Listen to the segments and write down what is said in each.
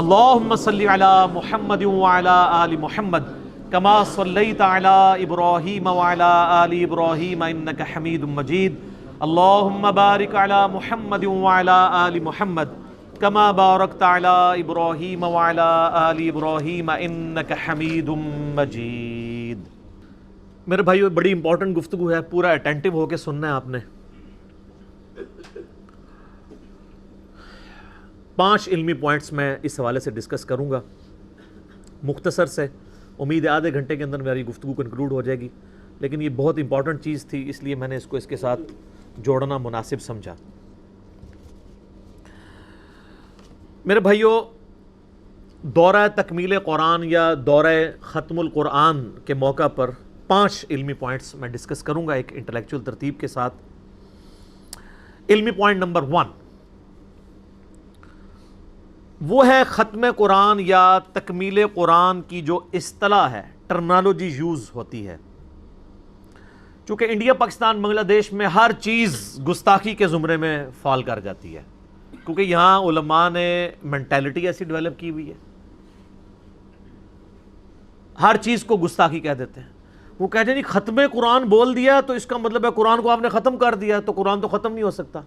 اللہم صلی علی محمد وعلی آل محمد کما صلیت علی ابراہیم وعلی آل ابراہیم انک حمید مجید اللہم بارک علی محمد وعلی آل محمد کما بارکت علی ابراہیم وعلی آل ابراہیم انک حمید مجید۔ میرے بھائیو، بڑی امپورٹنٹ گفتگو ہے، پورا اٹینٹیو ہو کے سننا ہے آپ نے۔ 5 علمی پوائنٹس میں اس حوالے سے ڈسکس کروں گا، مختصر سے۔ امید ہے آدھے گھنٹے کے اندر میری گفتگو کنکلوڈ ہو جائے گی، لیکن یہ بہت امپورٹنٹ چیز تھی، اس لیے میں نے اس کو اس کے ساتھ جوڑنا مناسب سمجھا۔ میرے بھائیو، دورہ تکمیل قرآن یا دورہ ختم القرآن کے موقع پر 5 علمی پوائنٹس میں ڈسکس کروں گا ایک انٹلیکچول ترتیب کے ساتھ۔ علمی پوائنٹ نمبر 1 وہ ہے ختم قرآن یا تکمیل قرآن کی جو اصطلاح ہے، ٹرمنالوجی یوز ہوتی ہے۔ چونکہ انڈیا، پاکستان، بنگلہ دیش میں ہر چیز گستاخی کے زمرے میں فال کر جاتی ہے، کیونکہ یہاں علماء نے مینٹیلٹی ایسی ڈیولپ کی ہوئی ہے، ہر چیز کو گستاخی کہہ دیتے ہیں۔ وہ کہتے ہیں ختم قرآن بول دیا تو اس کا مطلب ہے قرآن کو آپ نے ختم کر دیا، تو قرآن تو ختم نہیں ہو سکتا۔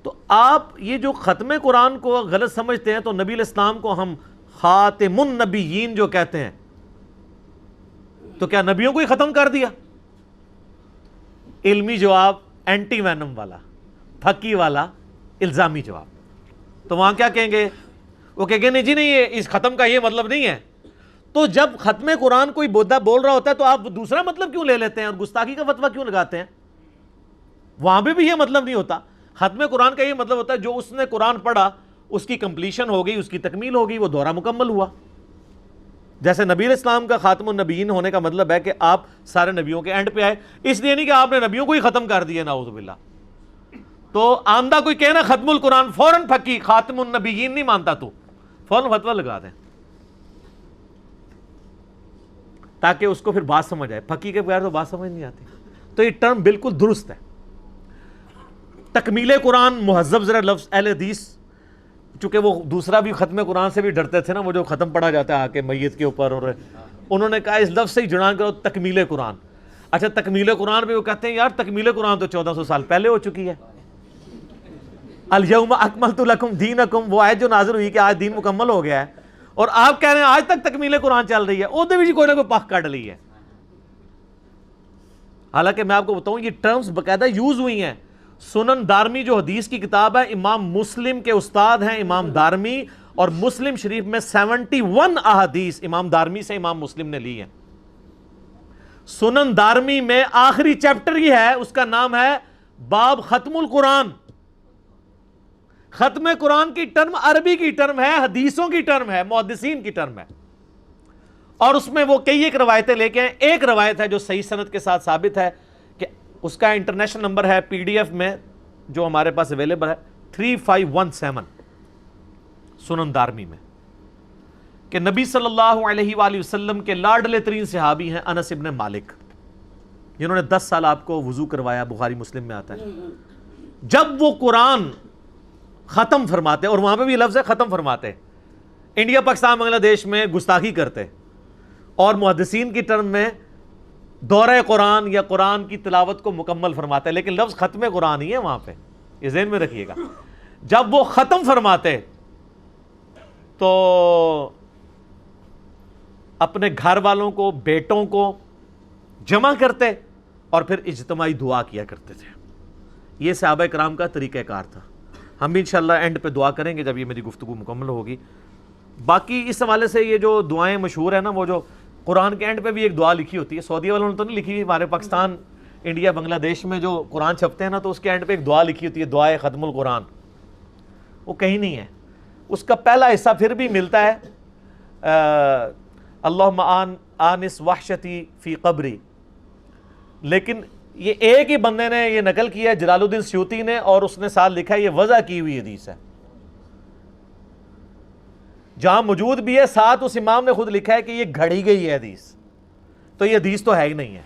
تو آپ یہ جو ختم قرآن کو غلط سمجھتے ہیں، تو نبی علیہ السلام کو ہم خاتم النبیین جو کہتے ہیں، تو کیا نبیوں کو ہی ختم کر دیا؟ علمی جواب اینٹی وینم والا، پھکی والا، الزامی جواب۔ تو وہاں کیا کہیں گے؟ وہ کہیں گے نہیں جی نہیں، اس ختم کا یہ مطلب نہیں ہے۔ تو جب ختم قرآن کوئی بودا بول رہا ہوتا ہے تو آپ دوسرا مطلب کیوں لے لیتے ہیں اور گستاخی کا فتویٰ کیوں لگاتے ہیں؟ وہاں بھی یہ مطلب نہیں ہوتا۔ ختم قرآن کا یہ مطلب ہوتا ہے جو اس نے قرآن پڑھا اس کی کمپلیشن ہو گئی، اس کی تکمیل ہو گئی، وہ دورہ مکمل ہوا۔ جیسے نبی علیہ السلام کا خاتم النبیین ہونے کا مطلب ہے کہ آپ سارے نبیوں کے اینڈ پہ آئے، اس لیے نہیں کہ آپ نے نبیوں کو ہی ختم کر دیا، نعوذ باللہ۔ تو آمدہ کوئی کہنا ختم القرآن، فوراً پھکی، خاتم النبیین نہیں مانتا تو فوراً فتویٰ لگا دیں، تاکہ اس کو پھر بات سمجھ آئے۔ پھکی کے بغیر تو بات سمجھ نہیں آتی۔ تو یہ ٹرم بالکل درست ہے۔ تکمیل قرآن مہذب ذرا لفظ اہل حدیث، چونکہ وہ دوسرا بھی ختم قرآن سے بھی ڈرتے تھے نا، وہ جو ختم پڑھا جاتا ہے آ کے میت کے اوپر، اور انہوں نے کہا اس لفظ سے ہی جڑان کرو تکمیل قرآن۔ اچھا، تکمیل قرآن پہ وہ کہتے ہیں یار تکمیل قرآن تو 1400 سال پہلے ہو چکی ہے۔ الیوم اکملت لکم دینکم، وہ آیت جو نازل ہوئی کہ آج دین مکمل ہو گیا ہے، اور آپ کہہ رہے ہیں آج تک تکمیل قرآن چل رہی ہے، وہ بھی کوئی نہ کوئی پاک کٹ لی ہے۔ حالانکہ میں آپ کو بتاؤں یہ ٹرمز باقاعدہ یوز ہوئی ہیں۔ سنن دارمی جو حدیث کی کتاب ہے، امام مسلم کے استاد ہیں امام دارمی، اور مسلم شریف میں 71 احادیث امام دارمی سے امام مسلم نے لی ہیں۔ سنن دارمی میں آخری چیپٹر ہی ہے، اس کا نام ہے باب ختم القرآن۔ ختم قرآن کی ٹرم عربی کی ٹرم ہے، حدیثوں کی ٹرم ہے، محدثین کی ٹرم ہے، اور اس میں وہ کئی ایک روایتیں لے کے ہیں۔ ایک روایت ہے جو صحیح سند کے ساتھ ثابت ہے، کہ اس کا انٹرنیشنل نمبر ہے پی ڈی ایف میں جو ہمارے پاس اویلیبل ہے 3517 سنن دارمی میں، کہ نبی صلی اللہ علیہ وآلہ وسلم کے لاڈلے ترین صحابی ہیں انس ابن مالک، جنہوں نے 10 سال آپ کو وضو کروایا، بخاری مسلم میں آتا ہے۔ جب وہ قرآن ختم فرماتے، اور وہاں پہ بھی لفظ ہے ختم فرماتے، انڈیا، پاکستان، بنگلہ دیش میں گستاخی کرتے، اور محدثین کی ٹرم میں دورہ قرآن یا قرآن کی تلاوت کو مکمل فرماتے ہیں، لیکن لفظ ختم قرآن ہی ہے وہاں پہ، یہ ذہن میں رکھیے گا۔ جب وہ ختم فرماتے تو اپنے گھر والوں کو، بیٹوں کو جمع کرتے اور پھر اجتماعی دعا کیا کرتے تھے۔ یہ صحابہ کرام کا طریقہ کار تھا۔ ہم بھی انشاءاللہ اینڈ پہ دعا کریں گے جب یہ میری گفتگو مکمل ہوگی۔ باقی اس حوالے سے یہ جو دعائیں مشہور ہیں نا، وہ جو قرآن کے اینڈ پہ بھی ایک دعا لکھی ہوتی ہے، سعودی والوں نے تو نہیں لکھی ہوئی، ہمارے پاکستان، انڈیا، بنگلہ دیش میں جو قرآن چھپتے ہیں نا، تو اس کے اینڈ پہ ایک دعا لکھی ہوتی ہے، دعائے ختم القرآن۔ وہ کہیں نہیں ہے۔ اس کا پہلا حصہ پھر بھی ملتا ہے اللہم آنس وحشتی فی قبری، لیکن یہ ایک ہی بندے نے یہ نقل کیا ہے، جلال الدین سیوطی نے، اور اس نے ساتھ لکھا ہے یہ وضع کی ہوئی حدیث ہے، جہاں موجود بھی ہے، ساتھ اس امام نے خود لکھا ہے کہ یہ گھڑی گئی ہے حدیث، تو یہ حدیث تو ہے ہی نہیں ہے۔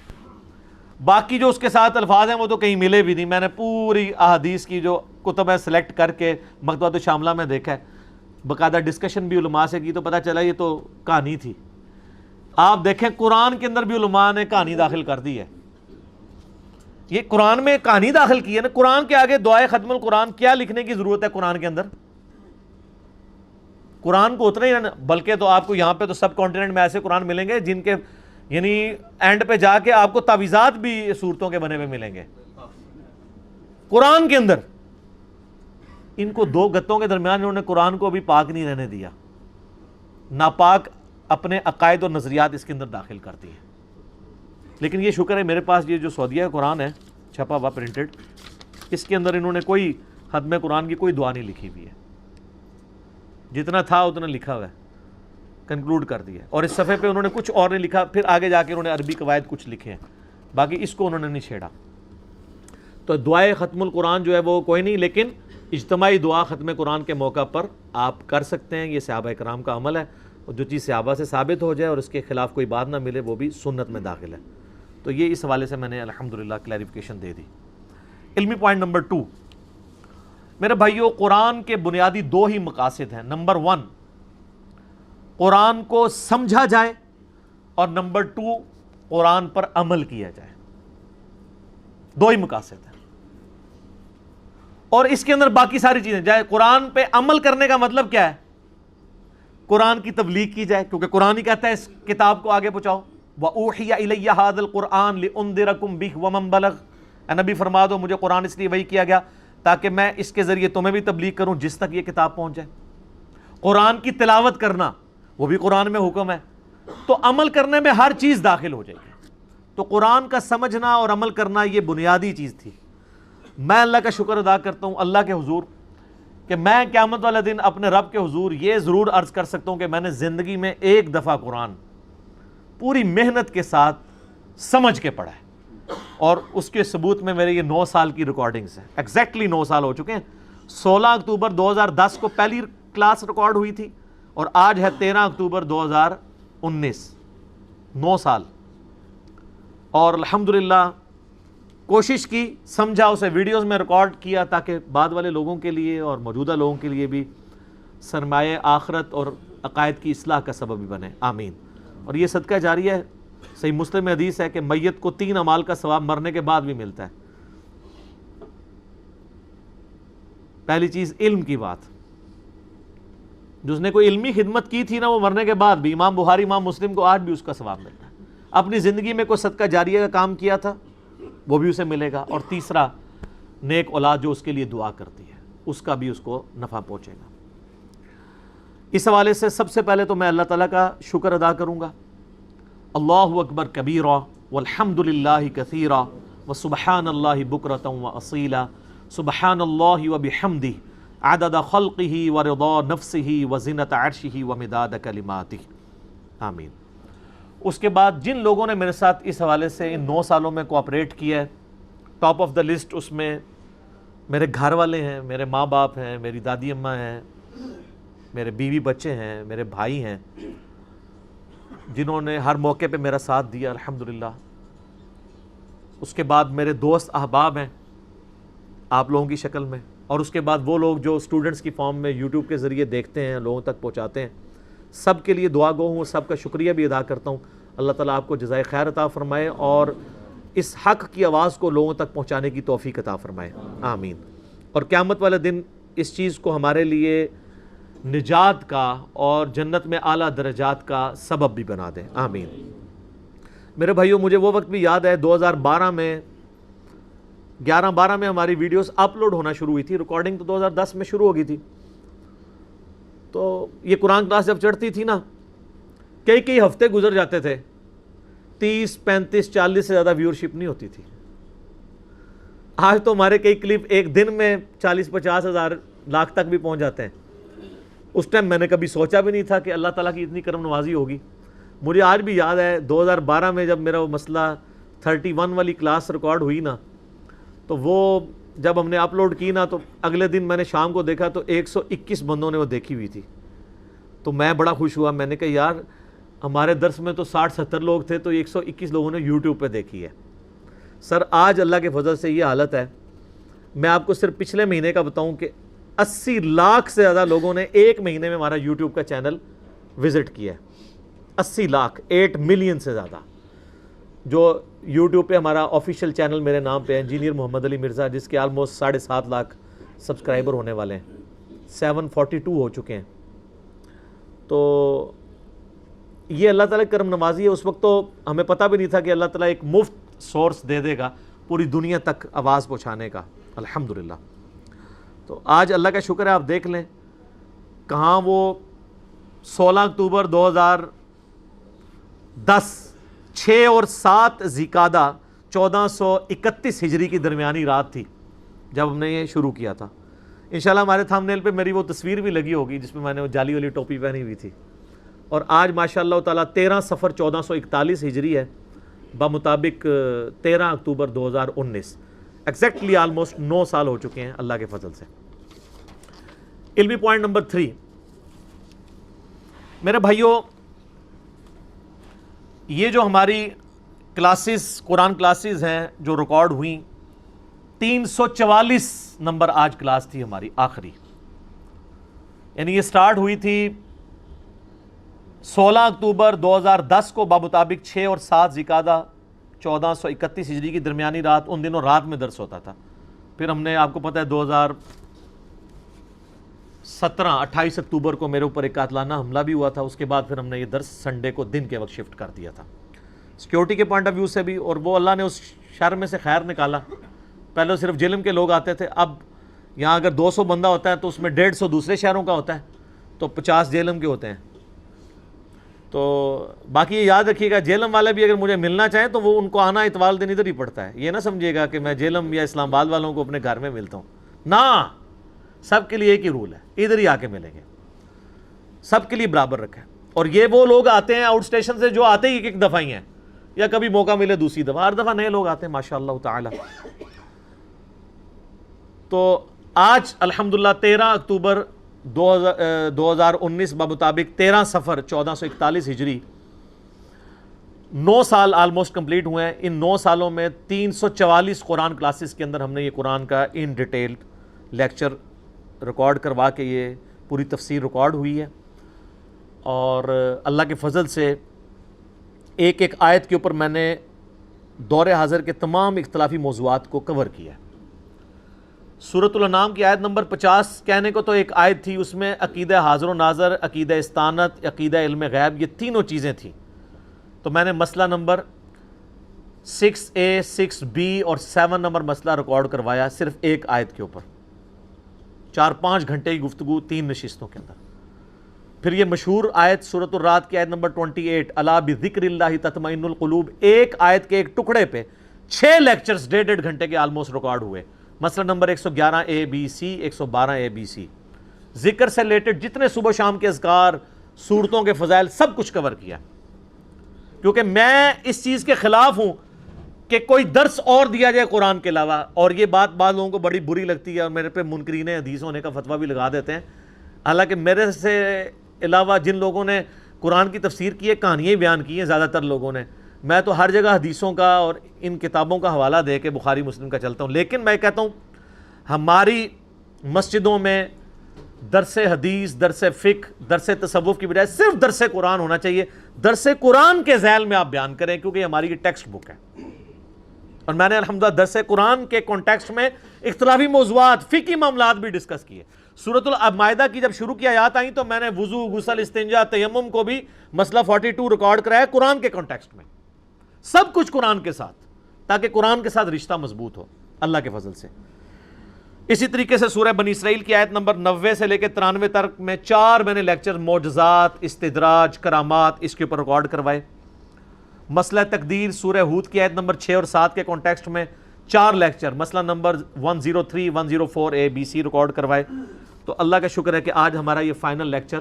باقی جو اس کے ساتھ الفاظ ہیں وہ تو کہیں ملے بھی نہیں۔ میں نے پوری احادیث کی جو کتب ہے سلیکٹ کر کے مکتبۃ الشاملہ میں دیکھا ہے، باقاعدہ ڈسکشن بھی علماء سے کی تو پتہ چلا یہ تو کہانی تھی. آپ دیکھیں قرآن کے اندر بھی علماء نے کہانی داخل کر دی ہے. یہ قرآن میں کہانی داخل کی ہے نا. قرآن کے آگے دعائے ختم القرآن کیا لکھنے کی ضرورت ہے قرآن کے اندر؟ قرآن کو اتنا ہی نا. بلکہ تو آپ کو یہاں پہ تو سب کانٹیننٹ میں ایسے قرآن ملیں گے جن کے یعنی اینڈ پہ جا کے آپ کو تعویذات بھی صورتوں کے بنے ہوئے ملیں گے قرآن کے اندر. ان کو دو گتوں کے درمیان انہوں نے قرآن کو ابھی پاک نہیں رہنے دیا. ناپاک اپنے عقائد اور نظریات اس کے اندر داخل کرتی ہیں. لیکن یہ شکر ہے میرے پاس یہ جو سعودیہ قرآن ہے چھپا ہوا پرنٹڈ, اس کے اندر انہوں نے کوئی ختم قرآن کی کوئی دعا نہیں لکھی ہوئی ہے. جتنا تھا اتنا لکھا ہوا ہے, کنکلوڈ کر دیا. اور اس صفحے پہ انہوں نے کچھ اور نہیں لکھا, پھر آگے جا کے انہوں نے عربی قواعد کچھ لکھے ہیں, باقی اس کو انہوں نے نہیں چھیڑا. تو دعائے ختم القرآن جو ہے وہ کوئی نہیں, لیکن اجتماعی دعا ختم قرآن کے موقع پر آپ کر سکتے ہیں. یہ صحابہ کرام کا عمل ہے, اور جو چیز صحابہ سے ثابت ہو جائے اور اس کے خلاف کوئی بات نہ ملے وہ بھی سنت میں داخل ہے. تو یہ اس حوالے سے میں نے الحمدللہ کلیریفیکیشن دے دی. علمی پوائنٹ نمبر 2 میرے بھائیو, قرآن کے بنیادی دو ہی مقاصد ہیں. نمبر 1 قرآن کو سمجھا جائے, اور نمبر 2 قرآن پر عمل کیا جائے. دو ہی مقاصد ہیں. اور اس کے اندر باقی ساری چیزیں جائے. قرآن پہ عمل کرنے کا مطلب کیا ہے؟ قرآن کی تبلیغ کی جائے, کیونکہ قرآن ہی کہتا ہے اس کتاب کو آگے پہنچاؤ. وَأُوحِيَ إِلَيَّ هَذَا الْقُرْآنُ لِأُنذِرَكُم بِهِ وَمَن بَلَغَ. اے نبی فرما دو مجھے قرآن اس لیے وحی کیا گیا تاکہ میں اس کے ذریعے تمہیں بھی تبلیغ کروں جس تک یہ کتاب پہنچ جائے. قرآن کی تلاوت کرنا وہ بھی قرآن میں حکم ہے. تو عمل کرنے میں ہر چیز داخل ہو جائے گی. تو قرآن کا سمجھنا اور عمل کرنا یہ بنیادی چیز تھی. میں اللہ کا شکر ادا کرتا ہوں اللہ کے حضور کہ میں قیامت والے دن اپنے رب کے حضور یہ ضرور عرض کر سکتا ہوں کہ میں نے زندگی میں ایک دفعہ قرآن پوری محنت کے ساتھ سمجھ کے پڑھا ہے. اور اس کے ثبوت میں میرے یہ 9 سال کی ریکارڈنگز ہیں. ایگزیکٹلی 9 سال ہو چکے ہیں. 16 اکتوبر 2010 کو پہلی کلاس ریکارڈ ہوئی تھی, اور آج ہے 13 اکتوبر 2019. 9 سال. اور الحمدللہ کوشش کی, سمجھا, اسے ویڈیوز میں ریکارڈ کیا تاکہ بعد والے لوگوں کے لیے اور موجودہ لوگوں کے لیے بھی سرمایہ آخرت اور عقائد کی اصلاح کا سبب بھی بنے. آمین. اور یہ صدقہ جاریہ ہے. صحیح مسلم میں حدیث ہے کہ میت کو 3 اعمال کا ثواب مرنے کے بعد بھی ملتا ہے. پہلی چیز علم کی بات, جس نے کوئی علمی خدمت کی تھی نا وہ مرنے کے بعد بھی, امام بخاری امام مسلم کو آج بھی اس کا ثواب ملتا ہے. اپنی زندگی میں کوئی صدقہ جاریہ کا کام کیا تھا وہ بھی اسے ملے گا. اور تیسرا نیک اولاد جو اس کے لیے دعا کرتی ہے اس کا بھی اس کو نفع پہنچے گا. اس حوالے سے سب سے پہلے تو میں اللہ تعالیٰ کا شکر ادا کروں گا. اللہ اکبر کبیرا والحمد للہ کثیرا وسبحان اللہ بکرۃ واصیلا سبحان اللہ وبحمدہ عدد خلقہ ورضا نفسہ وزنۃ عرشہ ومداد کلماتہ. آمین. اس کے بعد جن لوگوں نے میرے ساتھ اس حوالے سے ان 9 سالوں میں کوآپریٹ کیا ہے, ٹاپ آف دا لسٹ اس میں میرے گھر والے ہیں, میرے ماں باپ ہیں, میری دادی اماں ہیں, میرے بیوی بچے ہیں, میرے بھائی ہیں, جنہوں نے ہر موقع پہ میرا ساتھ دیا الحمدللہ. اس کے بعد میرے دوست احباب ہیں آپ لوگوں کی شکل میں, اور اس کے بعد وہ لوگ جو اسٹوڈنٹس کی فارم میں یوٹیوب کے ذریعے دیکھتے ہیں, لوگوں تک پہنچاتے ہیں. سب کے لیے دعا گو ہوں, سب کا شکریہ بھی ادا کرتا ہوں. اللہ تعالیٰ آپ کو جزائے خیر عطا فرمائے اور اس حق کی آواز کو لوگوں تک پہنچانے کی توفیق عطا فرمائے. آمین. اور قیامت والے دن اس چیز کو ہمارے لیے نجات کا اور جنت میں اعلیٰ درجات کا سبب بھی بنا دیں. آمین. میرے بھائیوں, مجھے وہ وقت بھی یاد ہے 2012 میں 11-12 میں ہماری ویڈیوز اپلوڈ ہونا شروع ہوئی تھی. ریکارڈنگ تو 2010 میں شروع ہو گئی تھی. تو یہ قرآن کلاس جب چڑھتی تھی نا, کئی ہفتے گزر جاتے تھے, 30, 35, 40 سے زیادہ ویورشپ نہیں ہوتی تھی. آج تو ہمارے کئی کلپ ایک دن میں 40-50 ہزار لاکھ تک بھی پہنچ جاتے ہیں. اس ٹائم میں نے کبھی سوچا بھی نہیں تھا کہ اللہ تعالیٰ کی اتنی کرم نوازی ہوگی. مجھے آج بھی یاد ہے 2012 میں جب میرا وہ مسئلہ 31 والی کلاس ریکارڈ ہوئی نا, تو وہ جب ہم نے اپلوڈ کی نا تو اگلے دن میں نے شام کو دیکھا تو 121 بندوں نے وہ دیکھی ہوئی تھی. تو میں بڑا خوش ہوا. میں نے کہا یار ہمارے درس میں تو 60-70 لوگ تھے, تو 121 لوگوں نے یوٹیوب پہ دیکھی ہے. سر آج اللہ کے فضل سے یہ حالت ہے. میں آپ کو صرف پچھلے مہینے کا بتاؤں کہ 80 لاکھ سے زیادہ لوگوں نے ایک مہینے میں ہمارا یوٹیوب کا چینل وزٹ کیا ہے. 80 لاکھ، 8 ملین سے زیادہ. جو یوٹیوب پہ ہمارا آفیشیل چینل میرے نام پہ ہے انجینئر محمد علی مرزا، جس کے آلموسٹ 7.5 لاکھ سبسکرائبر ہونے والے ہیں. 742 ہو چکے ہیں. تو یہ اللہ تعالیٰ کی کرم نوازی ہے. اس وقت تو ہمیں پتہ بھی نہیں تھا کہ اللہ تعالیٰ ایک مفت سورس دے دے گا پوری دنیا تک آواز پہنچانے کا. الحمدللہ. تو آج اللہ کا شکر ہے، آپ دیکھ لیں کہاں وہ 16 اکتوبر 2010 6 اور 7 ذیقعدہ 1431 ہجری کی درمیانی رات تھی جب ہم نے یہ شروع کیا تھا. انشاءاللہ ہمارے تھامنیل پہ میری وہ تصویر بھی لگی ہوگی جس میں میں نے وہ جالی والی ٹوپی پہنی ہوئی تھی. اور آج ماشاءاللہ تعالیٰ 13 صفر 1441 ہجری ہے، بمطابق 13 اکتوبر 2019. ایگزیکٹلی آلموسٹ 9 سال ہو چکے ہیں اللہ کے فضل سے. علمی پوائنٹ نمبر 3 میرے بھائیوں، یہ جو ہماری کلاسز قرآن کلاسز ہیں جو ریکارڈ ہوئیں، 344 نمبر آج کلاس تھی ہماری آخری. یعنی یہ سٹارٹ ہوئی تھی 16 اکتوبر 2010 کو بمطابق 6 اور 7 ذیقعدہ 1431 ہجری کی درمیانی رات. ان دنوں رات میں درس ہوتا تھا. پھر ہم نے، آپ کو پتہ ہے 2017 28 اکتوبر کو میرے اوپر ایک قاتلانہ حملہ بھی ہوا تھا. اس کے بعد پھر ہم نے یہ درس سنڈے کو دن کے وقت شفٹ کر دیا تھا، سیکیورٹی کے پوائنٹ آف ویو سے بھی. اور وہ اللہ نے اس شر میں سے خیر نکالا. پہلے صرف جہلم کے لوگ آتے تھے، اب یہاں اگر 200 بندہ ہوتا ہے تو اس میں 150 دوسرے شہروں کا ہوتا ہے، تو 50 جہلم کے ہوتے ہیں. تو باقی یہ یاد رکھیے گا، جہلم والے بھی اگر مجھے ملنا چاہیں تو وہ ان کو آنا اتوال دن ادھر ہی پڑتا ہے. یہ نہ سمجھیے گا کہ میں جہلم یا اسلام آباد والوں کو اپنے گھر میں ملتا ہوں، نہ. سب کے لیے ایک ہی رول ہے، ادھر ہی آ کے ملیں گے، سب کے لیے برابر رکھا ہے. اور یہ وہ لوگ آتے ہیں آؤٹ اسٹیشن سے جو آتے ہی ایک دفعہ ہی ہیں، یا کبھی موقع ملے دوسری دفعہ. ہر دفعہ نئے لوگ آتے ہیں ماشاء اللہ تعالی. تو آج الحمدللہ 13 اکتوبر 2019 بمطابق 13 صفر 1441 ہجری، 9 سال آلموسٹ کمپلیٹ ہوئے ہیں. ان 9 سالوں میں 344 قرآن کلاسز کے اندر ہم نے یہ قرآن کا ان ڈیٹیل لیکچر ریکارڈ کروا کے یہ پوری تفسیر ریکارڈ ہوئی ہے. اور اللہ کے فضل سے ایک ایک آیت کے اوپر میں نے دور حاضر کے تمام اختلافی موضوعات کو کور کیا ہے. سورۃ الانعام کی آیت نمبر 50 کہنے کو تو ایک آیت تھی، اس میں عقیدہ حاضر و ناظر، عقیدہ استانت، عقیدہ علم غیب، یہ تینوں چیزیں تھیں. تو میں نے مسئلہ نمبر 6A 6B اور 7 نمبر مسئلہ ریکارڈ کروایا صرف ایک آیت کے اوپر. 4-5 گھنٹے کی گفتگو 3 نشستوں کے اندر. پھر یہ مشہور آیت سورۃ الرعد کی آیت نمبر 28 الا بذکر اللہ تطمئن القلوب، ایک آیت کے ایک ٹکڑے پہ 6 لیکچرز 1.5 گھنٹے کے آلموسٹ ریکارڈ ہوئے. مسئلہ number 111A B C 112A B C. ذکر سے ریلیٹڈ جتنے صبح شام کے اذکار، صورتوں کے فضائل، سب کچھ کور کیا. کیونکہ میں اس چیز کے خلاف ہوں کہ کوئی درس اور دیا جائے قرآن کے علاوہ. اور یہ بات بعض لوگوں کو بڑی بری لگتی ہے اور میرے پہ منکرین حدیث ہونے کا فتویٰ بھی لگا دیتے ہیں. حالانکہ میرے سے علاوہ جن لوگوں نے قرآن کی تفسیر کی ہے، کہانیاں بیان کی ہیں زیادہ تر لوگوں نے. میں تو ہر جگہ حدیثوں کا اور ان کتابوں کا حوالہ دے کے بخاری مسلم کا چلتا ہوں. لیکن میں کہتا ہوں ہماری مسجدوں میں درس حدیث، درس فقہ، درس تصوف کی بجائے صرف درس قرآن ہونا چاہیے. درس قرآن کے ذیل میں آپ بیان کریں، کیونکہ یہ ہماری ٹیکسٹ بک ہے. اور میں نے الحمدللہ درس قرآن کے کانٹیکسٹ میں اختلافی موضوعات، فقہی معاملات بھی ڈسکس کیے. سورۃ المائدہ کی جب شروع کی آیات آئیں تو میں نے وضو، غسل، استنجا، تیمم کو بھی مسئلہ 42 ریکارڈ کرایا قرآن کے کانٹیکسٹ میں. سب کچھ قرآن کے ساتھ، تاکہ قرآن کے ساتھ رشتہ مضبوط ہو اللہ کے فضل سے. اسی طریقے سے سورہ بنی اسرائیل کی آیت نمبر 90 سے لے کے 93 تک میں 4 میں نے لیکچر معجزات، استدراج، کرامات اس کے اوپر ریکارڈ کروائے. مسئلہ تقدیر سورہ ہود کی آیت نمبر 6 اور 7 کے کانٹیکسٹ میں 4 لیکچر، مسئلہ number 103 104A B C record کروائے. تو اللہ کا شکر ہے کہ آج ہمارا یہ فائنل لیکچر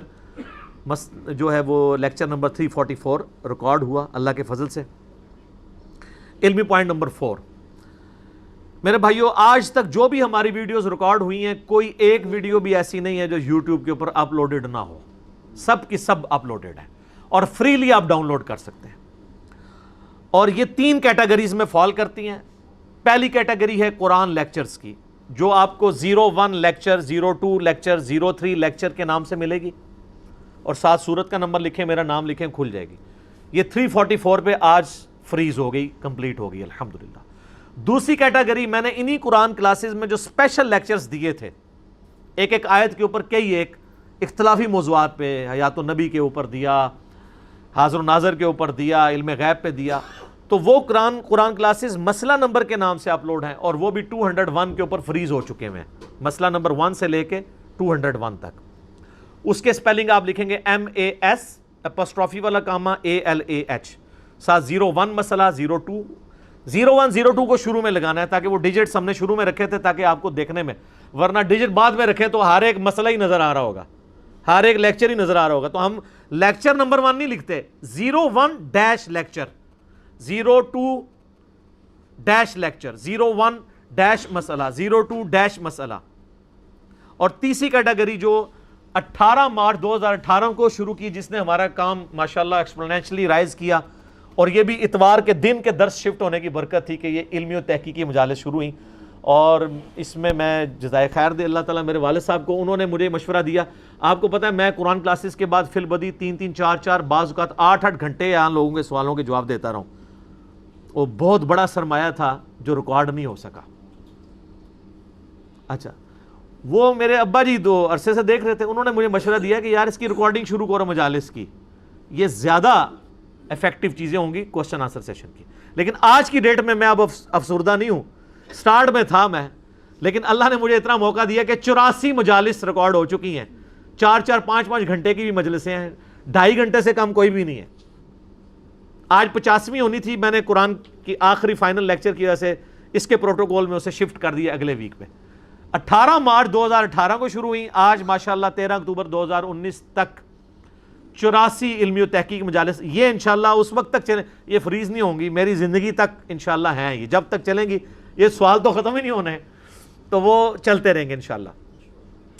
جو ہے وہ لیکچر نمبر 344 ریکارڈ ہوا اللہ کے فضل سے. علمی پوائنٹ نمبر 4 میرے بھائیو، آج تک جو بھی ہماری ویڈیوز ریکارڈ ہوئی ہیں، کوئی ایک ویڈیو بھی ایسی نہیں ہے جو یوٹیوب کے اوپر اپلوڈڈ نہ ہو. سب کی سب اپلوڈڈ ہے اور فریلی آپ ڈاؤن لوڈ کر سکتے ہیں. اور یہ 3 کیٹیگریز میں فال کرتی ہیں. پہلی کیٹیگری ہے قرآن لیکچرز کی، جو آپ کو 01 لیکچر 02 لیکچر 03 لیکچر کے نام سے ملے گی, اور ساتھ سورت کا نمبر لکھیں, میرا نام لکھیں, کھل جائے گی. یہ 344 پہ آج فریز ہو گئی, کمپلیٹ ہو گئی الحمدللہ. دوسری کیٹیگری میں نے انہی قرآن کلاسز میں جو اسپیشل لیکچرز دیے تھے, ایک ایک آیت کے اوپر کئی ایک اختلافی موضوعات پہ, حیات النبی کے اوپر دیا, حاضر و ناظر کے اوپر دیا, علم غیب پہ دیا, تو وہ قرآن کلاسز مسئلہ نمبر کے نام سے اپلوڈ ہیں, اور وہ بھی 201 کے اوپر فریز ہو چکے ہیں, مسئلہ نمبر 1 سے لے کے 201 تک. اس کے سپیلنگ آپ لکھیں گے MAS اپسٹرافی والا کاما ALAH, ساتھ 01 مسئلہ, 02 01 02 کو شروع میں لگانا ہے, تاکہ وہ ڈیجٹس ہم نے شروع میں رکھے تھے تاکہ آپ کو دیکھنے میں, ورنہ ڈیجٹ بعد میں رکھے تو ہر ایک مسئلہ ہی نظر آ رہا ہوگا, ہر ایک لیکچر ہی نظر آ رہا ہوگا. تو ہم لیکچر نمبر 1 نہیں لکھتے, 01 dash lecture, 02 dash lecture, 01 dash مسئلہ, 02 ڈیش مسئلہ. اور تیسری کیٹیگری جو 18 مارچ 2018 کو شروع کی, جس نے ہمارا کام ماشاءاللہ ایکسپونینشلی رائز کیا, اور یہ بھی اتوار کے دن کے درس شفٹ ہونے کی برکت تھی کہ یہ علمی و تحقیقی مجالس شروع ہوئیں. اور اس میں جزائے خیر دے اللہ تعالیٰ میرے والد صاحب کو, انہوں نے مجھے مشورہ دیا. آپ کو پتہ ہے میں قرآن کلاسز کے بعد فی البدی 3 4 بعض اوقات 8 گھنٹے یہاں لوگوں کے سوالوں کے جواب دیتا رہا ہوں. وہ بہت بڑا سرمایہ تھا جو ریکارڈ نہیں ہو سکا. اچھا, وہ میرے ابا جی 2 عرصے سے دیکھ رہے تھے, انہوں نے مجھے مشورہ دیا کہ یار اس کی ریکارڈنگ شروع کرو مجالس کی, یہ زیادہ افیکٹو چیزیں ہوں گی کوسچن آنسر سیشن کی. لیکن آج کی ڈیٹ میں اب افسردہ نہیں ہوں, سٹارٹ میں تھا میں, لیکن اللہ نے مجھے اتنا موقع دیا کہ 84 مجالس ریکارڈ ہو چکی ہیں, 4 5 گھنٹے کی بھی مجلسیں ہیں, 2.5 گھنٹے سے کم کوئی بھی نہیں ہے. آج 50ویں ہونی تھی, میں نے قرآن کی آخری فائنل لیکچر کی وجہ سے اس کے پروٹوکول میں اسے شفٹ کر دیا اگلے ویک پہ. 18 مارچ 2018 کو شروع ہوئی, آج ماشاءاللہ 13 اکتوبر 2019 تک 84 علمی و تحقیق مجالس. یہ انشاءاللہ اس وقت تک چلیں, یہ فریز نہیں ہوں گی, میری زندگی تک انشاءاللہ ہیں, یہ جب تک چلیں گی, یہ سوال تو ختم ہی نہیں ہونے ہیں, تو وہ چلتے رہیں گے انشاءاللہ.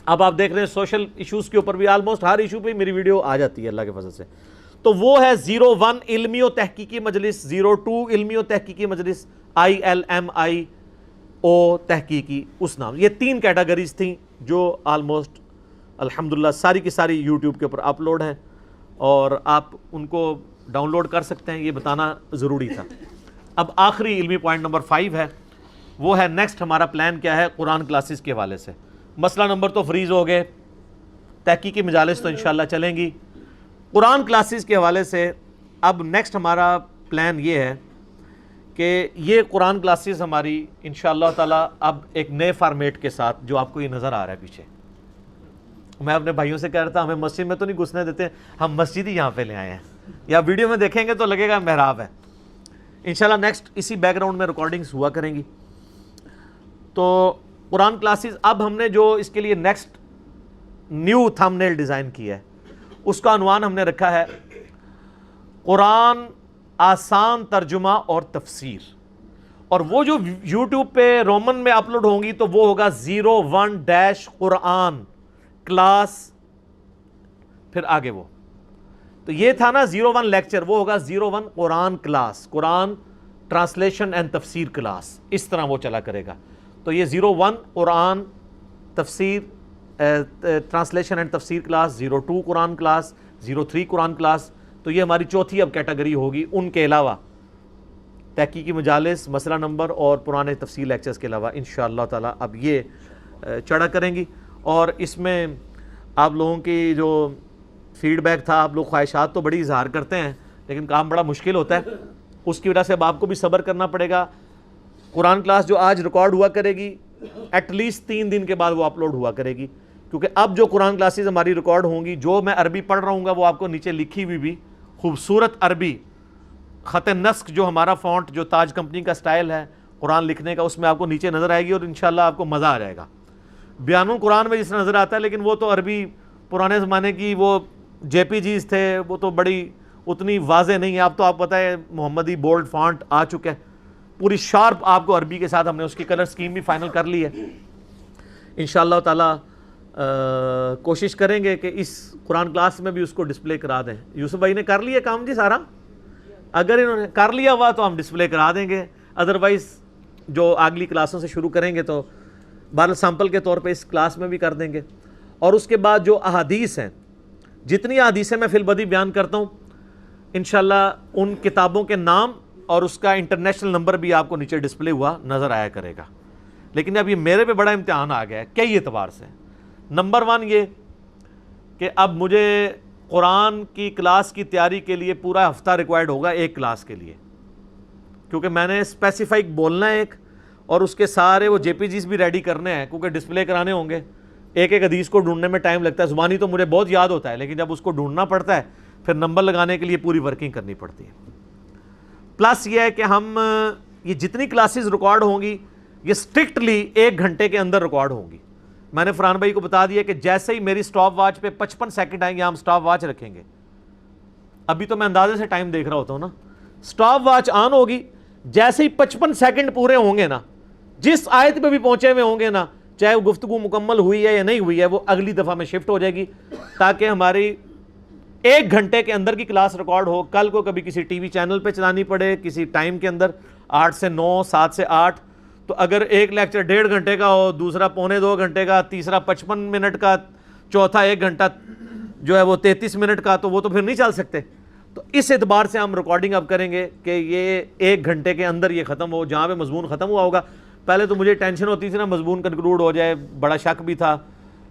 اب آپ دیکھ رہے ہیں سوشل ایشوز کے اوپر بھی آلموسٹ ہر ایشو پہ میری ویڈیو آ جاتی ہے اللہ کے فضل سے. تو وہ ہے 01 علمی و تحقیقی مجلس, 02 علمی و تحقیقی مجلس, ILMIO تحقیقی, اس نام. یہ 3 کیٹیگریز تھیں جو آلموسٹ الحمدللہ ساری کی ساری یوٹیوب کے اوپر اپلوڈ ہیں, اور آپ ان کو ڈاؤن لوڈ کر سکتے ہیں, یہ بتانا ضروری تھا. اب آخری علمی پوائنٹ نمبر 5 ہے, وہ ہے نیکسٹ ہمارا پلان کیا ہے قرآن کلاسز کے حوالے سے. مسئلہ نمبر تو فریز ہو گئے, تحقیقی مجالس تو انشاءاللہ چلیں گی. قرآن کلاسز کے حوالے سے اب نیکسٹ ہمارا پلان یہ ہے کہ یہ قرآن کلاسز ہماری انشاءاللہ تعالیٰ اب ایک نئے فارمیٹ کے ساتھ, جو آپ کو یہ نظر آ رہا ہے پیچھے, میں اپنے بھائیوں سے کہہ رہا تھا ہمیں مسجد میں تو نہیں گھسنے دیتے, ہم مسجد ہی یہاں پہ لے آئے ہیں, یا ویڈیو میں دیکھیں گے تو لگے گا محراب ہے. انشاءاللہ نیکسٹ اسی بیک گراؤنڈ میں ریکارڈنگز ہوا کریں گی. تو قرآن کلاسز اب ہم نے جو اس کے لیے نیکسٹ نیو تھم نیل ڈیزائن کیا ہے, اس کا عنوان ہم نے رکھا ہے قرآن آسان ترجمہ اور تفسیر. اور وہ جو یوٹیوب پہ رومن میں اپلوڈ ہوں گی تو وہ ہوگا 01 ڈیش قرآن کلاس, پھر آگے وہ, تو یہ تھا نا 01 لیکچر, وہ ہوگا 01 قرآن کلاس, قرآن ٹرانسلیشن اینڈ تفسیر کلاس, اس طرح وہ چلا کرے گا. تو یہ 01 قرآن تفسیر ٹرانسلیشن اینڈ تفسیر کلاس, 02 قرآن کلاس, 03 قرآن کلاس. تو یہ ہماری چوتھی اب کیٹیگری ہوگی, ان کے علاوہ تحقیقی مجالس, مسئلہ نمبر اور پرانے تفسیر لیکچرز کے علاوہ انشاءاللہ تعالیٰ اب یہ چڑھا کریں گی. اور اس میں آپ لوگوں کی جو فیڈ بیک تھا, آپ لوگ خواہشات تو بڑی اظہار کرتے ہیں, لیکن کام بڑا مشکل ہوتا ہے, اس کی وجہ سے اب آپ کو بھی صبر کرنا پڑے گا. قرآن کلاس جو آج ریکارڈ ہوا کرے گی, ایٹ لیسٹ 3 دن کے بعد وہ اپلوڈ ہوا کرے گی, کیونکہ اب جو قرآن کلاسز ہماری ریکارڈ ہوں گی, جو میں عربی پڑھ رہا ہوں گا وہ آپ کو نیچے لکھی ہوئی بھی خوبصورت عربی خط نسق, جو ہمارا فونٹ جو تاج کمپنی کا سٹائل ہے قرآن لکھنے کا, اس میں آپ کو نیچے نظر آئے گی, اور انشاءاللہ آپ کو مزہ آ جائے گا. بیان القرآن میں جس طرح نظر آتا ہے, لیکن وہ تو عربی پرانے زمانے کی وہ JPGs تھے, وہ تو بڑی اتنی واضح نہیں ہے. اب تو آپ پتہ ہے محمدی بولڈ فونٹ آ چکا ہے, پوری شارپ آپ کو عربی کے ساتھ ہم نے اس کی کلر سکیم بھی فائنل کر لی ہے. انشاءاللہ تعالیٰ کوشش کریں گے کہ اس قرآن کلاس میں بھی اس کو ڈسپلے کرا دیں. یوسف بھائی نے کر لیا کام جی سارا, اگر انہوں نے کر لیا ہوا تو ہم ڈسپلے کرا دیں گے, ادروائز جو اگلی کلاسوں سے شروع کریں گے تو بہرحال سیمپل کے طور پہ اس کلاس میں بھی کر دیں گے. اور اس کے بعد جو احادیث ہیں، جتنی احادیثیں میں فی البدی بیان کرتا ہوں انشاءاللہ ان کتابوں کے نام اور اس کا انٹرنیشنل نمبر بھی آپ کو نیچے ڈسپلے ہوا نظر آیا کرے گا. لیکن اب یہ میرے پہ بڑا امتحان آ گیا ہے کئی اعتبار سے. نمبر 1 یہ کہ اب مجھے قرآن کی کلاس کی تیاری کے لیے پورا ہفتہ ریکوائرڈ ہوگا ایک کلاس کے لیے، کیونکہ میں نے اسپیسیفائک بولنا ہے ایک، اور اس کے سارے وہ جے پی جیز بھی ریڈی کرنے ہیں کیونکہ ڈسپلے کرانے ہوں گے. ایک ایک حدیث کو ڈھونڈنے میں ٹائم لگتا ہے، زبانی تو مجھے بہت یاد ہوتا ہے لیکن جب اس کو ڈھونڈنا پڑتا ہے پھر نمبر لگانے کے لیے پوری ورکنگ کرنی پڑتی ہے. پلس یہ ہے کہ ہم یہ جتنی کلاسز ریکارڈ ہوں گی یہ اسٹرکٹلی 1 گھنٹے کے اندر ریکارڈ ہوں گی. میں نے فرحان بھائی کو بتا دیا کہ جیسے ہی میری سٹاپ واچ پہ 55 سیکنڈ آئیں گے ہم سٹاپ واچ رکھیں گے. ابھی تو میں اندازے سے ٹائم دیکھ رہا ہوتا ہوں نا، سٹاپ واچ آن ہوگی، جیسے ہی 55 سیکنڈ پورے ہوں گے نا، جس آیت پہ بھی پہنچے ہوئے ہوں گے نا، چاہے وہ گفتگو مکمل ہوئی ہے یا نہیں ہوئی ہے، وہ اگلی دفعہ میں شفٹ ہو جائے گی تاکہ ہماری 1 گھنٹے کے اندر کی کلاس ریکارڈ ہو. کل کو کبھی کسی ٹی وی چینل پہ چلانی پڑے کسی ٹائم کے اندر 8 سے 9 7 سے 8، تو اگر ایک لیکچر 1.5 گھنٹے کا ہو، دوسرا 2.25 گھنٹے کا، تیسرا 55 منٹ کا، چوتھا 1 گھنٹہ جو ہے وہ 33 منٹ کا، تو وہ تو پھر نہیں چل سکتے. تو اس اعتبار سے ہم ریکارڈنگ اب کریں گے کہ یہ 1 گھنٹے کے اندر یہ ختم ہو. جہاں پہ مضمون ختم ہوا ہوگا، پہلے تو مجھے ٹینشن ہوتی تھی نا مضمون کنکلوڈ ہو جائے، بڑا شک بھی تھا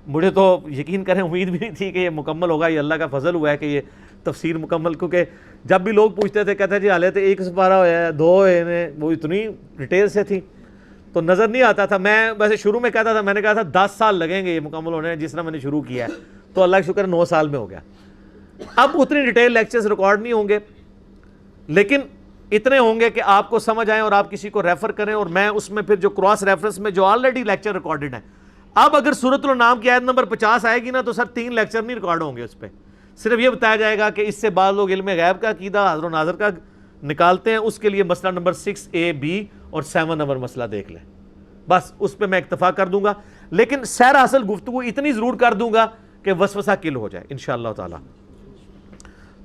مجھے، تو یقین کریں امید بھی نہیں تھی کہ یہ مکمل ہوگا. یہ اللہ کا فضل ہوا ہے کہ یہ تفسیر مکمل، کیونکہ جب بھی لوگ پوچھتے تھے کہتے جی حالے تو 1 سپارہ ہوا ہے 2 ہوئے، وہ اتنی ڈیٹیل سے تھی تو نظر نہیں آتا تھا. میں ویسے شروع میں کہتا تھا، میں نے کہا تھا 10 سال لگیں گے یہ مکمل ہونے، جس طرح میں نے شروع کیا ہے تو اللہ کا شکر 9 سال میں ہو گیا. اب اتنی ڈیٹیل لیکچرز ریکارڈ نہیں ہوں گے لیکن اتنے ہوں گے کہ آپ کو سمجھ آئیں اور آپ کسی کو ریفر کریں، اور میں اس میں پھر جو کراس ریفرنس میں جو آلریڈی لیکچر ریکارڈڈ ہیں. اب اگر سورۃ الانعام کی آیت نمبر 50 آئے گی نا تو سر 3 لیکچر نہیں ریکارڈ ہوں گے اس پہ، صرف یہ بتایا جائے گا کہ اس سے بعض لوگ علم غیب کا عقیدہ حاضر و ناظر کا نکالتے ہیں، اس کے لیے مسئلہ نمبر 6A B اور 7 نمبر مسئلہ دیکھ لیں. بس اس پہ میں اکتفا کر دوں گا، لیکن سیر حاصل گفتگو اتنی ضرور کر دوں گا کہ وسوسہ کل ہو جائے انشاءاللہ تعالی.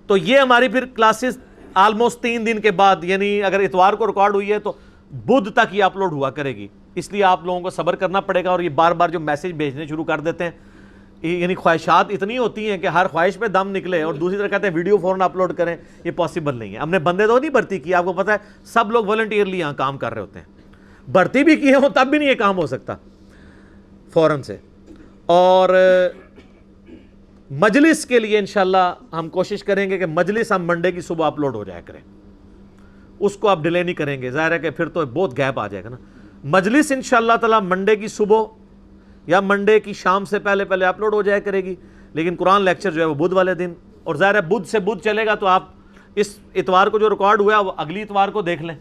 تو یہ ہماری پھر کلاسز آلموسٹ 3 دن کے بعد، یعنی اگر اتوار کو ریکارڈ ہوئی ہے تو بدھ تک یہ اپلوڈ ہوا کرے گی. اس لیے آپ لوگوں کو صبر کرنا پڑے گا. اور یہ بار بار جو میسج بھیجنے شروع کر دیتے ہیں، یعنی خواہشات اتنی ہوتی ہیں کہ ہر خواہش پہ دم نکلے، اور دوسری طرف کہتے ہیں ویڈیو فوراً اپلوڈ کریں، یہ پاسبل نہیں ہے. ہم نے بندے تو نہیں بھرتی کی، آپ کو پتہ ہے سب لوگ والنٹیئرلی یہاں کام کر رہے ہوتے ہیں، بھرتی بھی کیے ہوں تب بھی نہیں یہ کام ہو سکتا فوراً سے. اور مجلس کے لیے انشاءاللہ ہم کوشش کریں گے کہ مجلس ہم منڈے کی صبح اپلوڈ ہو جایا کریں، اس کو آپ ڈیلے نہیں کریں گے. ظاہر ہے کہ پھر تو بہت گیپ آ جائے گا نا. مجلس انشاءاللہ تعالی منڈے کی صبح یا منڈے کی شام سے پہلے پہلے اپلوڈ ہو جایا کرے گی، لیکن قرآن لیکچر جو ہے وہ بدھ والے دن. اور ظاہر ہے بدھ سے بدھ چلے گا تو آپ اس اتوار کو جو ریکارڈ ہوا ہے وہ اگلی اتوار کو دیکھ لیں،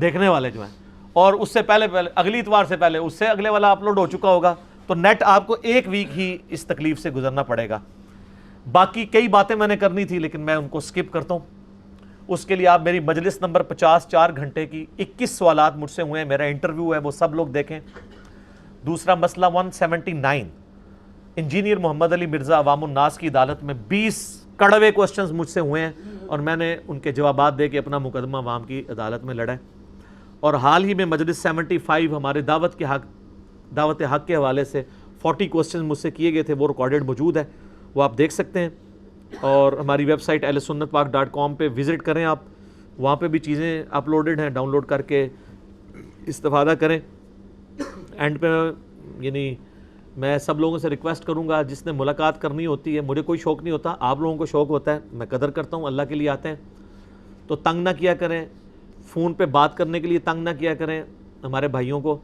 دیکھنے والے جو ہیں، اور اس سے پہلے اگلی اتوار سے پہلے اس سے اگلے والا اپلوڈ ہو چکا ہوگا. تو نیٹ آپ کو 1 ویک ہی اس تکلیف سے گزرنا پڑے گا. باقی کئی باتیں میں نے کرنی تھی لیکن میں ان کو سکپ کرتا ہوں. اس کے لیے آپ میری مجلس نمبر 50 4 گھنٹے کی 21 سوالات مجھ سے ہوئے ہیں، میرا انٹرویو ہے وہ سب لوگ دیکھیں. دوسرا مسئلہ 179 انجینئر محمد علی مرزا عوام الناس کی عدالت میں 20 کڑوے کوسچنز مجھ سے ہوئے ہیں اور میں نے ان کے جوابات دے کے اپنا مقدمہ عوام کی عدالت میں لڑا ہے. اور حال ہی میں مجلس 75 ہمارے دعوت حق کے حوالے سے 40 کوسچنز مجھ سے کیے گئے تھے، وہ ریکارڈڈ موجود ہے، وہ آپ دیکھ سکتے ہیں. اور ہماری ویب سائٹ ahlsunnatpak.com پہ وزٹ کریں، آپ وہاں پہ بھی چیزیں اپلوڈڈ ہیں، ڈاؤن لوڈ کر کے استفادہ کریں. اینڈ پہ یعنی میں سب لوگوں سے ریکویسٹ کروں گا جس نے ملاقات کرنی ہوتی ہے، مجھے کوئی شوق نہیں ہوتا، آپ لوگوں کو شوق ہوتا ہے، میں قدر کرتا ہوں، اللہ کے لیے آتے ہیں تو تنگ نہ کیا کریں، فون پہ بات کرنے کے لیے تنگ نہ کیا کریں ہمارے بھائیوں کو.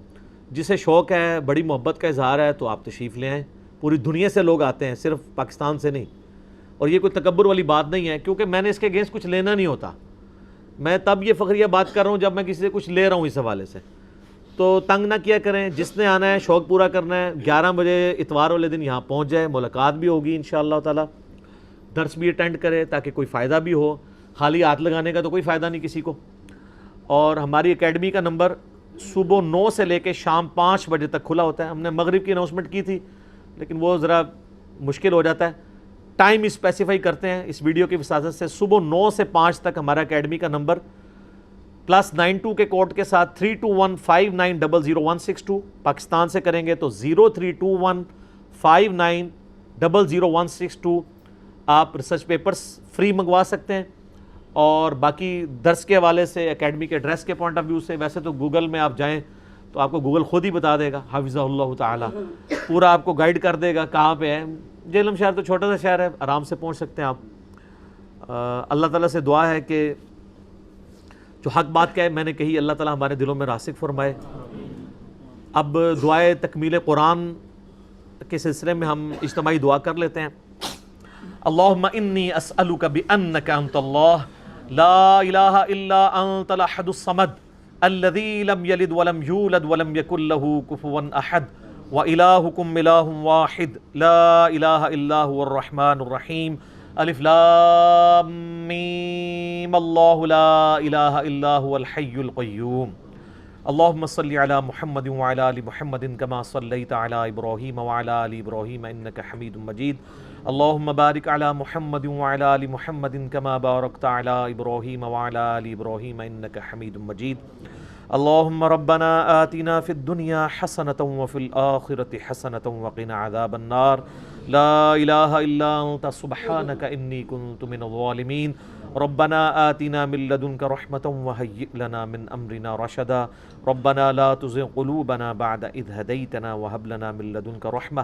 جسے شوق ہے، بڑی محبت کا اظہار ہے تو آپ تشریف لے آئیں. پوری دنیا سے لوگ آتے ہیں، صرف پاکستان سے نہیں. اور یہ کوئی تکبر والی بات نہیں ہے کیونکہ میں نے اس کے اگینسٹ کچھ لینا نہیں ہوتا. میں تب یہ فخریہ بات کر رہا ہوں جب میں کسی سے کچھ لے رہا ہوں اس حوالے سے. تو تنگ نہ کیا کریں، جس نے آنا ہے شوق پورا کرنا ہے 11 بجے اتوار والے دن یہاں پہنچ جائے، ملاقات بھی ہوگی انشاءاللہ تعالی، درس بھی اٹینڈ کرے تاکہ کوئی فائدہ بھی ہو. خالی ہاتھ لگانے کا تو کوئی فائدہ نہیں کسی کو. اور ہماری اکیڈمی کا نمبر صبح 9 سے لے کے شام 5 بجے تک کھلا ہوتا ہے. ہم نے مغرب کی اناؤنسمنٹ کی تھی لیکن وہ ذرا مشکل ہو جاتا ہے. ٹائم اسپیسیفائی کرتے ہیں اس ویڈیو کی وساطت سے، صبح 9 سے 5 تک ہمارا اکیڈمی کا نمبر +92 کے کوڈ کے ساتھ 3215900162 پاکستان سے کریں گے تو 032159000162 آپ ریسرچ پیپرز فری منگوا سکتے ہیں. اور باقی درس کے حوالے سے اکیڈمی کے ایڈریس کے پوائنٹ آف ویو سے ویسے تو گوگل میں آپ جائیں تو آپ کو گوگل خود ہی بتا دے گا، حافظہ اللہ تعالی پورا آپ کو گائیڈ کر دے گا کہاں پہ ہے. جہلم شہر تو چھوٹا سا شہر ہے، آرام سے پہنچ سکتے ہیں آپ. اللہ تعالیٰ سے دعا ہے کہ جو حق بات کہ میں نے کہی اللہ تعالیٰ ہمارے دلوں میں راسخ فرمائے. اب دعائے تکمیل قرآن کے سلسلے میں ہم اجتماعی دعا کر لیتے ہیں. اللہم انی اسألک بأنک انت اللہ لا الہ الا انت الاحد الصمد الذی لم یلد ولم یولد ولم یکن لہ کفوا احد وإلہکم الہ واحد لا الہ الا هو الرحمن الرحیم الف لام میم اللہ لا الہ الا هو الحی القیوم. اللہم صلی علی محمد وعلی آل محمد کما صلیت علی ابراہیم وعلی آل ابراہیم انک حمید مجید. اللہم بارک علی محمد وعلی آل محمد کما بارکت علی ابراہیم وعلی آل ابراہیم انک حمید مجید. اللہم ربنا آتنا فی الدنیا حسنة وفی الآخرة حسنة وقنا عذاب النار. لا الہ الا انت سبحانک انی کنت من الظالمین. ربنا آتنا من لدنک رحمة وهیئ لنا من امرنا رشدا. ربنا لا تزغ قلوبنا بعد اذ ہدیتنا وہب لنا من لدنک رحمة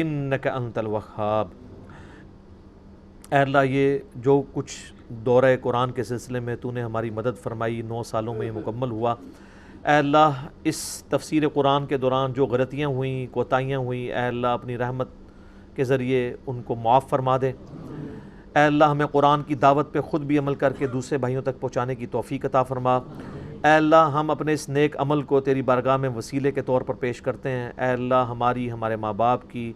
انک انت الوہاب. اے اللہ یہ جو کچھ دورہ قرآن کے سلسلے میں تو نے ہماری مدد فرمائی 9 سالوں میں یہ مکمل ہوا. اے اللہ اس تفسیر قرآن کے دوران جو غلطیاں ہوئیں کوتاہیاں ہوئیں اے اللہ اپنی رحمت کے ذریعے ان کو معاف فرما دے. اے اللہ ہمیں قرآن کی دعوت پہ خود بھی عمل کر کے دوسرے بھائیوں تک پہنچانے کی توفیق عطا فرما. اے اللہ ہم اپنے اس نیک عمل کو تیری بارگاہ میں وسیلے کے طور پر پیش کرتے ہیں. اے اللہ ہماری ہمارے ماں باپ کی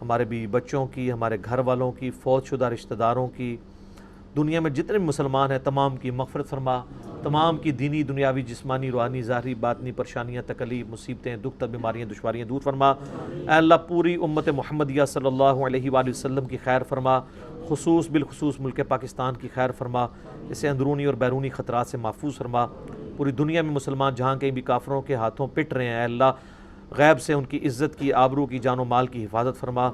ہمارے بیوی بچوں کی ہمارے گھر والوں کی فوت شدہ رشتہ داروں کی دنیا میں جتنے بھی مسلمان ہیں تمام کی مغفرت فرما. تمام کی دینی دنیاوی جسمانی روحانی ظاہری باطنی پریشانیاں تکلیف مصیبتیں دکھ بیماریاں دشواریاں دور فرما. اے اللہ پوری امت محمدیہ صلی اللہ علیہ وآلہ وسلم کی خیر فرما. بالخصوص ملک پاکستان کی خیر فرما. اسے اندرونی اور بیرونی خطرات سے محفوظ فرما. پوری دنیا میں مسلمان جہاں کہیں بھی کافروں کے ہاتھوں پٹ رہے ہیں اے اللہ غیب سے ان کی عزت کی آبرو کی جان و مال کی حفاظت فرما.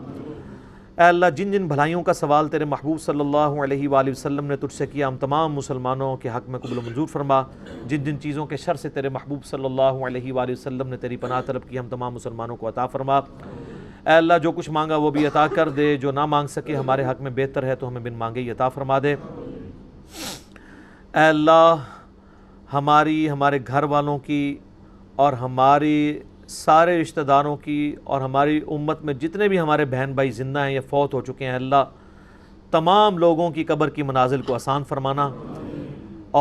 اے اللہ جن جن بھلائیوں کا سوال تیرے محبوب صلی اللہ علیہ وآلہ وسلم نے تجھ سے کیا ہم تمام مسلمانوں کے حق میں قبول و منظور فرما. جن جن چیزوں کے شر سے تیرے محبوب صلی اللہ علیہ وآلہ وسلم نے تیری پناہ طلب کی ہم تمام مسلمانوں کو عطا فرما. اے اللہ جو کچھ مانگا وہ بھی عطا کر دے. جو نہ مانگ سکے ہمارے حق میں بہتر ہے تو ہمیں بن مانگے ہی عطا فرما دے. اے اللہ ہمارے گھر والوں کی اور ہماری سارے رشتہ داروں کی اور ہماری امت میں جتنے بھی ہمارے بہن بھائی زندہ ہیں یا فوت ہو چکے ہیں اللہ تمام لوگوں کی قبر کی منازل کو آسان فرمانا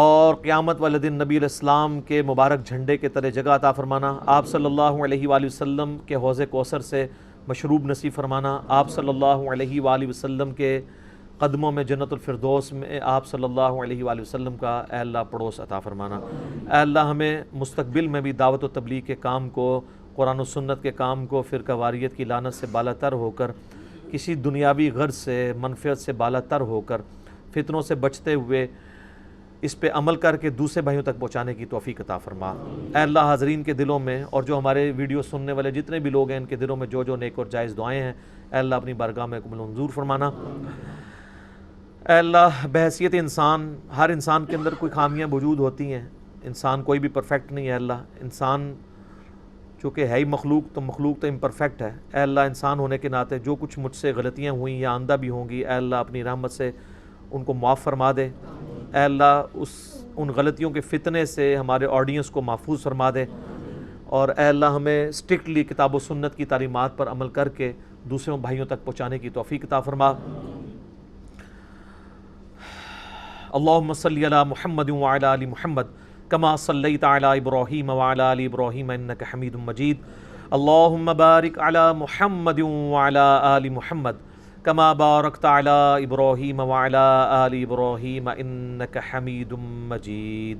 اور قیامت والے دن نبی علیہ السلام کے مبارک جھنڈے کے تلے جگہ عطا فرمانا. آپ صلی اللہ علیہ وآلہ وسلم کے حوض کوثر سے مشروب نصیب فرمانا. آپ صلی اللہ علیہ وآلہ وسلم کے قدموں میں جنت الفردوس میں آپ صلی اللہ علیہ وآلہ وسلم کا اے اللہ پڑوس عطا فرمانا. اے اللہ ہمیں مستقبل میں بھی دعوت و تبلیغ کے کام کو قرآن و سنت کے کام کو فرقہ واریت کی لعنت سے بالا تر ہو کر کسی دنیاوی غرض سے منفعت سے بالا تر ہو کر فتنوں سے بچتے ہوئے اس پہ عمل کر کے دوسرے بھائیوں تک پہنچانے کی توفیق عطا فرما. اے اللہ حاضرین کے دلوں میں اور جو ہمارے ویڈیو سننے والے جتنے بھی لوگ ہیں ان کے دلوں میں جو نیک اور جائز دعائیں ہیں اے اللہ اپنی بارگاہ میں قبول و منظور فرمانا. اے اللہ بحیثیت انسان ہر انسان کے اندر کوئی خامیاں موجود ہوتی ہیں. انسان کوئی بھی پرفیکٹ نہیں ہے. اللہ انسان چونکہ ہے ہی مخلوق تو امپرفیکٹ ہے. اے اللہ انسان ہونے کے ناطے جو کچھ مجھ سے غلطیاں ہوئیں یا آندہ بھی ہوں گی اے اللہ اپنی رحمت سے ان کو معاف فرما دے. اے اللہ ان غلطیوں کے فتنے سے ہمارے آڈینس کو محفوظ فرما دے اور اے اللہ ہمیں اسٹرکٹلی کتاب و سنت کی تعلیمات پر عمل کر کے دوسروں بھائیوں تک پہنچانے کی توفیق عطا فرما. اللہم صلی علی محمد وعلی آل محمد کما صلیت علی ابراہیم وعلی آل ابراہیم انک حمید مجید. اللہم بارک علی محمد وعلی آل محمد کما بارکت علی ابراہیم وعلی آل ابراہیم انک حمید مجید.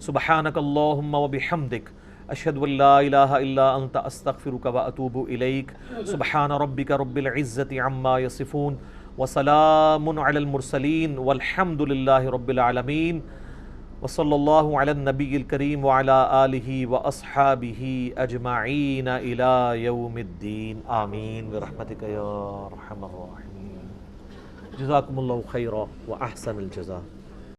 سبحانک اللہم وبحمدک اشہد ان لا الہ الا انت استغفرک واتوب الیک. سبحان ربک رب العزت عما یصفون وسلام علی المرسلین والحمد للہ رب العالمین وصلی اللہ علی النبی الکریم وعلی آلہ واصحابہ اجمعین الی یوم الدین آمین برحمتک یا ارحم الراحمین. جزاکم اللہ خیرا واحسن الجزاء.